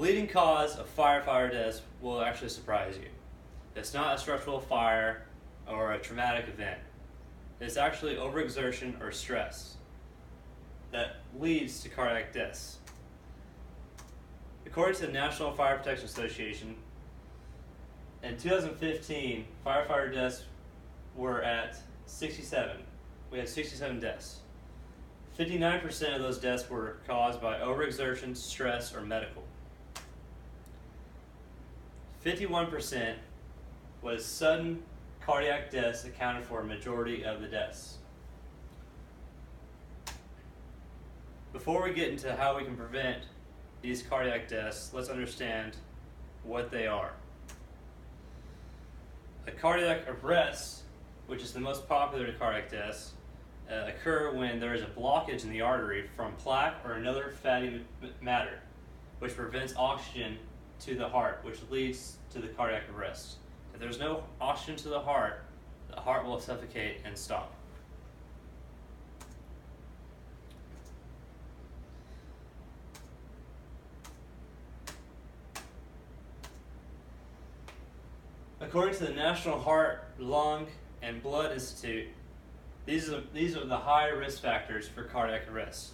leading cause of firefighter deaths will actually surprise you. It's not a structural fire or a traumatic event. It's actually overexertion or stress that leads to cardiac deaths. According to the National Fire Protection Association, in 2015, firefighter deaths were at 67. We had 67 deaths. 59% of those deaths were caused by overexertion, stress, or medical. 51% was sudden cardiac deaths accounted for a majority of the deaths. Before we get into how we can prevent these cardiac deaths, let's understand what they are. A cardiac arrest, which is the most popular cardiac deaths, occur when there is a blockage in the artery from plaque or another fatty matter, which prevents oxygen to the heart, which leads to the cardiac arrest. If there's no oxygen to the heart will suffocate and stop. According to the National Heart, Lung, and Blood Institute, these are the high risk factors for cardiac arrest: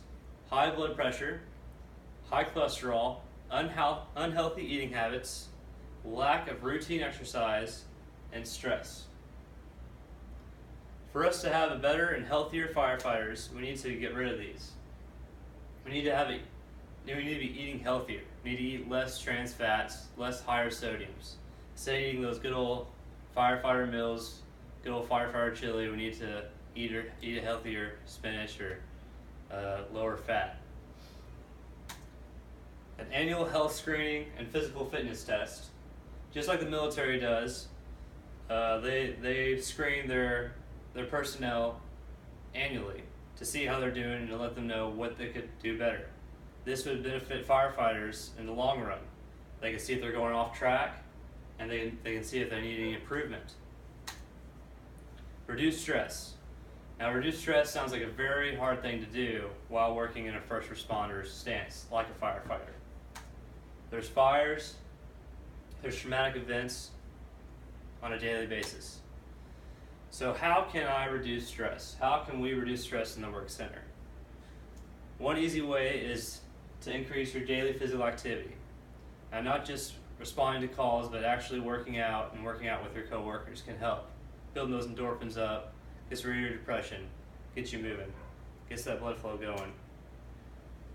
high blood pressure, high cholesterol, unhealthy eating habits, lack of routine exercise, and stress. For us to have a better and healthier firefighters, we need to get rid of these. We need to be eating healthier. We need to eat less trans fats, less higher sodiums. Instead of eating those good old firefighter meals, good old firefighter chili, we need to eat a healthier spinach or lower fat. An annual health screening and physical fitness test, just like the military does. They screen their personnel annually to see how they're doing and to let them know what they could do better. This would benefit firefighters in the long run. They can see if they're going off track, and they can see if they need any improvement. Reduce stress. Now, reduce stress sounds like a very hard thing to do while working in a first responder's stance, like a firefighter. There's fires, there's traumatic events on a daily basis. So how can I reduce stress? How can we reduce stress in the work center? One easy way is to increase your daily physical activity. Now, not just responding to calls, but actually working out with your coworkers can help. Building those endorphins up, gets rid of your depression, gets you moving, gets that blood flow going.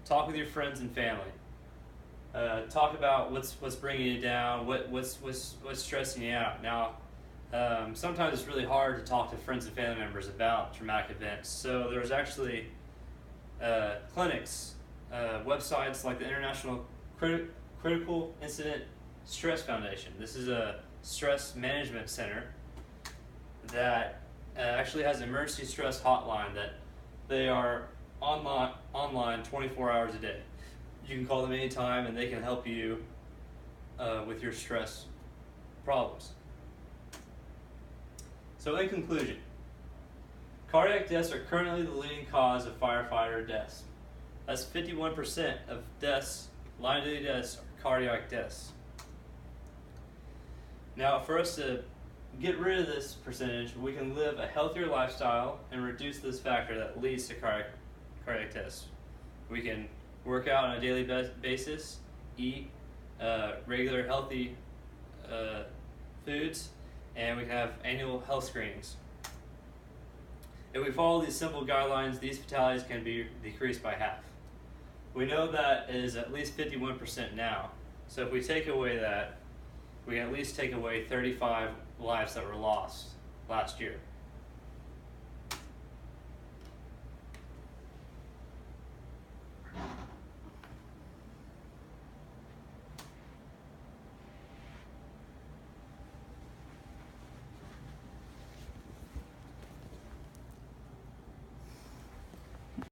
Talk with your friends and family. Talk about what's bringing you down, what's stressing you out. Now, sometimes it's really hard to talk to friends and family members about traumatic events. So there's actually clinics, websites like the International Critical Incident Stress Foundation. This is a stress management center that actually has an emergency stress hotline that they are online 24 hours a day. You can call them anytime and they can help you with your stress problems. So in conclusion, cardiac deaths are currently the leading cause of firefighter deaths. That's 51% of deaths, line of duty deaths, are cardiac deaths. Now, for us to get rid of this percentage, we can live a healthier lifestyle and reduce this factor that leads to cardiac deaths. We can work out on a daily basis, eat regular healthy foods, and we can have annual health screenings. If we follow these simple guidelines, these fatalities can be decreased by half. We know that it is at least 51% now, so if we take away that, we can at least take away 35 lives that were lost last year.